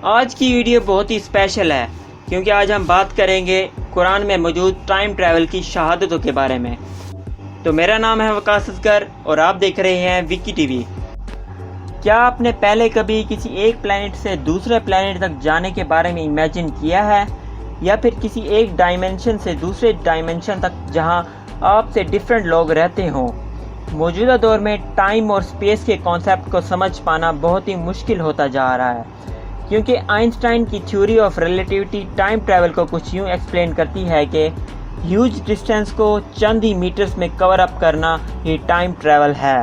آج کی ویڈیو بہت ہی اسپیشل ہے کیونکہ آج ہم بات کریں گے قرآن میں موجود ٹائم ٹریول کی شہادتوں کے بارے میں۔ تو میرا نام ہے وقاص اصغر اور آپ دیکھ رہے ہیں وکی ٹی وی۔ کیا آپ نے پہلے کبھی کسی ایک پلانٹ سے دوسرے پلانٹ تک جانے کے بارے میں امیجن کیا ہے، یا پھر کسی ایک ڈائمنشن سے دوسرے ڈائمنشن تک جہاں آپ سے ڈیفرنٹ لوگ رہتے ہوں؟ موجودہ دور میں ٹائم اور اسپیس کے کانسیپٹ کو سمجھ پانا بہت ہی مشکل ہوتا جا رہا ہے، کیونکہ آئنسٹائن کی theory of relativity time travel کو کچھ یوں ایکسپلین کرتی ہے کہ ہیوج ڈسٹینس کو چند ہی میٹرز میں کور اپ کرنا یہ ٹائم ٹریول ہے۔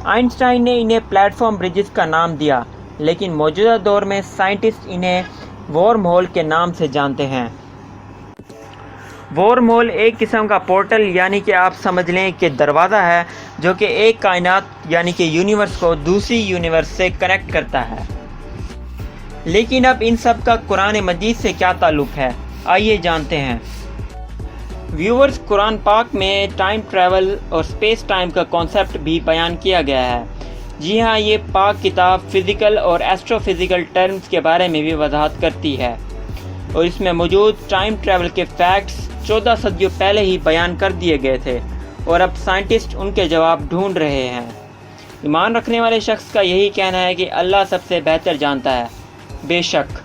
آئنسٹائن نے انہیں پلیٹ فارم بریجز کا نام دیا، لیکن موجودہ دور میں سائنٹسٹ انہیں وارم ہول کے نام سے جانتے ہیں۔ وارم ہول ایک قسم کا پورٹل یعنی کہ آپ سمجھ لیں کہ دروازہ ہے جو کہ ایک کائنات یعنی کہ یونیورس کو دوسری یونیورس سے کنیکٹ کرتا ہے۔ لیکن اب ان سب کا قرآن مجید سے کیا تعلق ہے، آئیے جانتے ہیں۔ ویورز، قرآن پاک میں ٹائم ٹریول اور اسپیس ٹائم کا کانسیپٹ بھی بیان کیا گیا ہے۔ جی ہاں، یہ پاک کتاب فزیکل اور ایسٹرو فزیکل ٹرمز کے بارے میں بھی وضاحت کرتی ہے، اور اس میں موجود ٹائم ٹریول کے فیکٹس 14 صدیوں پہلے ہی بیان کر دیے گئے تھے، اور اب سائنٹسٹ ان کے جواب ڈھونڈ رہے ہیں۔ ایمان رکھنے والے شخص کا یہی کہنا ہے کہ اللہ سب سے بہتر جانتا ہے، بے شک،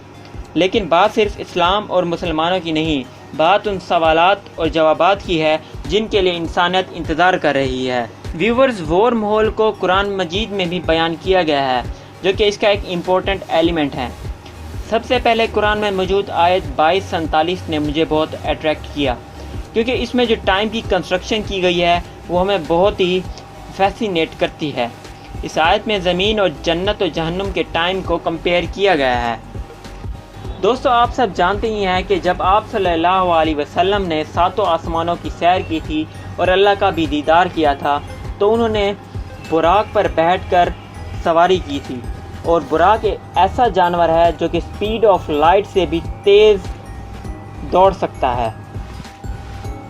لیکن بات صرف اسلام اور مسلمانوں کی نہیں، بات ان سوالات اور جوابات کی ہے جن کے لیے انسانیت انتظار کر رہی ہے۔ ویورز، وارم ہول کو قرآن مجید میں بھی بیان کیا گیا ہے، جو کہ اس کا ایک امپورٹنٹ ایلیمنٹ ہے۔ سب سے پہلے قرآن میں موجود آیت 22:47 نے مجھے بہت اٹریکٹ کیا، کیونکہ اس میں جو ٹائم کی کنسٹرکشن کی گئی ہے وہ ہمیں بہت ہی فیسینیٹ کرتی ہے۔ اس آیت میں زمین اور جنت و جہنم کے ٹائم کو کمپیئر کیا گیا ہے۔ دوستو، آپ سب جانتے ہی ہیں کہ جب آپ صلی اللہ علیہ وسلم نے 7 آسمانوں کی سیر کی تھی اور اللہ کا بھی دیدار کیا تھا، تو انہوں نے براق پر بیٹھ کر سواری کی تھی، اور براق ایک ایسا جانور ہے جو کہ سپیڈ آف لائٹ سے بھی تیز دوڑ سکتا ہے۔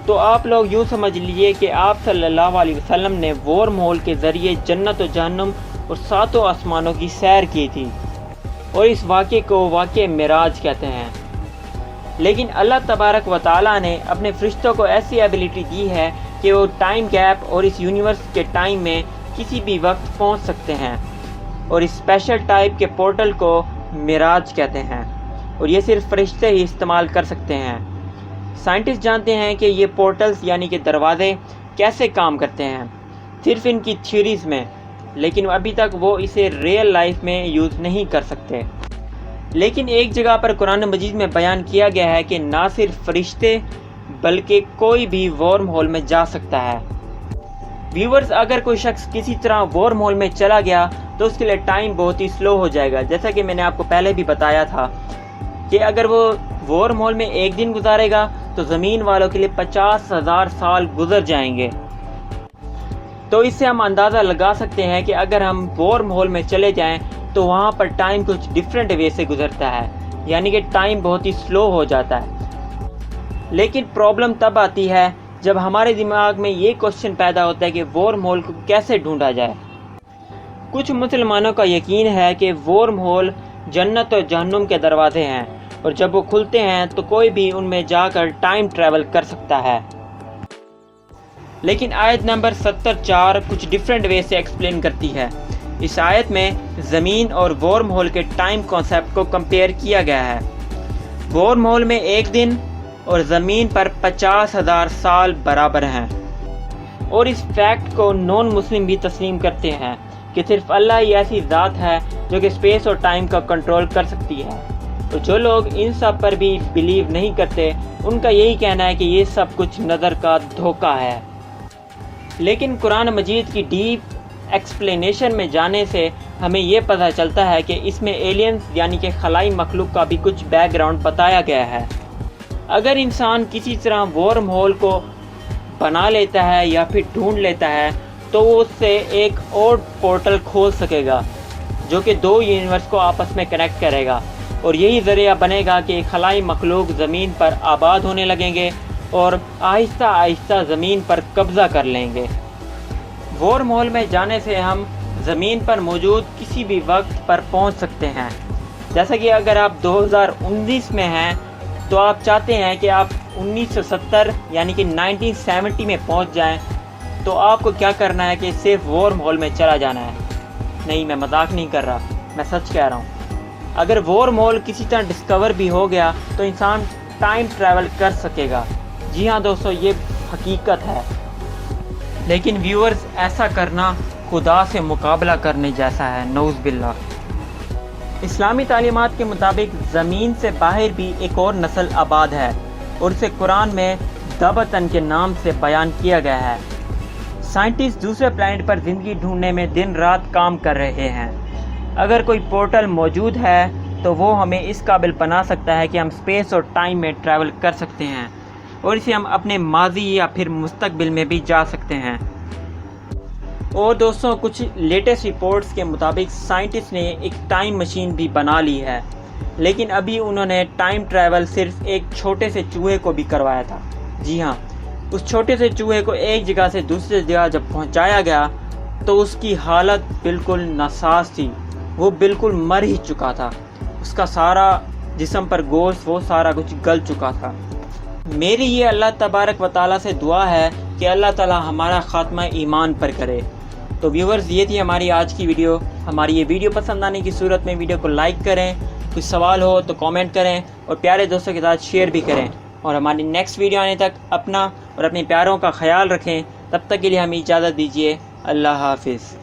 تو آپ لوگ یوں سمجھ لیجئے کہ آپ صلی اللہ علیہ وسلم نے وارم ہول کے ذریعے جنت و جہنم اور 7 آسمانوں کی سیر کی تھی، اور اس واقعے کو واقعہ معراج کہتے ہیں۔ لیکن اللہ تبارک و تعالیٰ نے اپنے فرشتوں کو ایسی ایبیلٹی دی ہے کہ وہ ٹائم گیپ اور اس یونیورس کے ٹائم میں کسی بھی وقت پہنچ سکتے ہیں، اور اس اسپیشل ٹائپ کے پورٹل کو معراج کہتے ہیں، اور یہ صرف فرشتے ہی استعمال کر سکتے ہیں۔ سائنٹسٹ جانتے ہیں کہ یہ پورٹلز یعنی کہ دروازے کیسے کام کرتے ہیں، صرف ان کی تھیوریز میں، لیکن ابھی تک وہ اسے ریئل لائف میں یوز نہیں کر سکتے۔ لیکن ایک جگہ پر قرآن مجید میں بیان کیا گیا ہے کہ نہ صرف فرشتے بلکہ کوئی بھی وارم ہول میں جا سکتا ہے۔ ویورز، اگر کوئی شخص کسی طرح وارم ہول میں چلا گیا تو اس کے لیے ٹائم بہت ہی سلو ہو جائے گا، جیسا کہ میں نے آپ کو پہلے بھی بتایا تھا کہ اگر وہ وارم ہول میں ایک دن گزارے گا تو زمین والوں کے لیے 50,000 سال گزر جائیں گے۔ تو اس سے ہم اندازہ لگا سکتے ہیں کہ اگر ہم وارم ہول میں چلے جائیں تو وہاں پر ٹائم کچھ ڈیفرنٹ وے سے گزرتا ہے، یعنی کہ ٹائم بہت ہی سلو ہو جاتا ہے۔ لیکن پرابلم تب آتی ہے جب ہمارے دماغ میں یہ کوشچن پیدا ہوتا ہے کہ وارم ہول کو کیسے ڈھونڈا جائے۔ کچھ مسلمانوں کا یقین ہے کہ وارم ہول جنت اور جہنم کے دروازے ہیں، اور جب وہ کھلتے ہیں تو کوئی بھی ان میں جا کر ٹائم ٹریول کر سکتا ہے۔ لیکن آیت نمبر 74 کچھ ڈیفرنٹ وے سے ایکسپلین کرتی ہے۔ اس آیت میں زمین اور وارم ہول کے ٹائم کانسیپٹ کو کمپیئر کیا گیا ہے۔ وارم ہول میں ایک دن اور زمین پر 50,000 سال برابر ہیں، اور اس فیکٹ کو نان مسلم بھی تسلیم کرتے ہیں کہ صرف اللہ ہی ایسی ذات ہے جو کہ اسپیس اور ٹائم کا کنٹرول کر سکتی ہے۔ اور جو لوگ ان سب پر بھی بلیو نہیں کرتے، ان کا یہی کہنا ہے کہ یہ سب کچھ نظر کا دھوکہ ہے۔ لیکن قرآن مجید کی ڈیپ ایکسپلینیشن میں جانے سے ہمیں یہ پتہ چلتا ہے کہ اس میں ایلینز یعنی کہ خلائی مخلوق کا بھی کچھ بیک گراؤنڈ بتایا گیا ہے۔ اگر انسان کسی طرح وارم ہول کو بنا لیتا ہے یا پھر ڈھونڈ لیتا ہے تو وہ اس سے ایک اور پورٹل کھول سکے گا جو کہ 2 یونیورس کو آپس میں کنیکٹ کرے گا، اور یہی ذریعہ بنے گا کہ خلائی مخلوق زمین پر آباد ہونے لگیں گے اور آہستہ آہستہ زمین پر قبضہ کر لیں گے۔ وارم ہول میں جانے سے ہم زمین پر موجود کسی بھی وقت پر پہنچ سکتے ہیں. جیسا کہ اگر آپ 2019 میں ہیں تو آپ چاہتے ہیں کہ آپ 1970 یعنی کہ 1970 میں پہنچ جائیں، تو آپ کو کیا کرنا ہے کہ صرف وارم ہول میں چلا جانا ہے. نہیں، میں مذاق نہیں کر رہا، میں سچ کہہ رہا ہوں. اگر وارم ہول کسی طرح ڈسکور بھی ہو گیا تو انسان ٹائم ٹریول کر سکے گا. جی ہاں دوستو، یہ حقیقت ہے. لیکن ویورز، ایسا کرنا خدا سے مقابلہ کرنے جیسا ہے، نعوذ باللہ. اسلامی تعلیمات کے مطابق زمین سے باہر بھی ایک اور نسل آباد ہے اور اسے قرآن میں دابتن کے نام سے بیان کیا گیا ہے. سائنٹسٹ دوسرے پلانٹ پر زندگی ڈھونڈنے میں دن رات کام کر رہے ہیں. اگر کوئی پورٹل موجود ہے تو وہ ہمیں اس قابل بنا سکتا ہے کہ ہم اسپیس اور ٹائم میں ٹریول کر سکتے ہیں اور اسے ہم اپنے ماضی یا پھر مستقبل میں بھی جا سکتے ہیں. اور دوستوں، کچھ لیٹسٹ رپورٹس کے مطابق سائنٹسٹ نے ایک ٹائم مشین بھی بنا لی ہے، لیکن ابھی انہوں نے ٹائم ٹریول صرف ایک چھوٹے سے چوہے کو بھی کروایا تھا. جی ہاں، اس چھوٹے سے چوہے کو ایک جگہ سے دوسری جگہ جب پہنچایا گیا تو اس کی حالت بالکل ناساز تھی. وہ بالکل مر ہی چکا تھا. اس کا سارا جسم پر گوشت وہ سارا کچھ گل چکا تھا. میری یہ اللہ تبارک و تعالیٰ سے دعا ہے کہ اللہ تعالیٰ ہمارا خاتمہ ایمان پر کرے. تو ویورز، یہ تھی ہماری آج کی ویڈیو. ہماری یہ ویڈیو پسند آنے کی صورت میں ویڈیو کو لائک کریں، کچھ سوال ہو تو کامنٹ کریں اور پیارے دوستوں کے ساتھ شیئر بھی کریں. اور ہماری نیکسٹ ویڈیو آنے تک اپنا اور اپنے پیاروں کا خیال رکھیں. تب تک کے لیے ہمیں اجازت دیجیے. اللہ حافظ.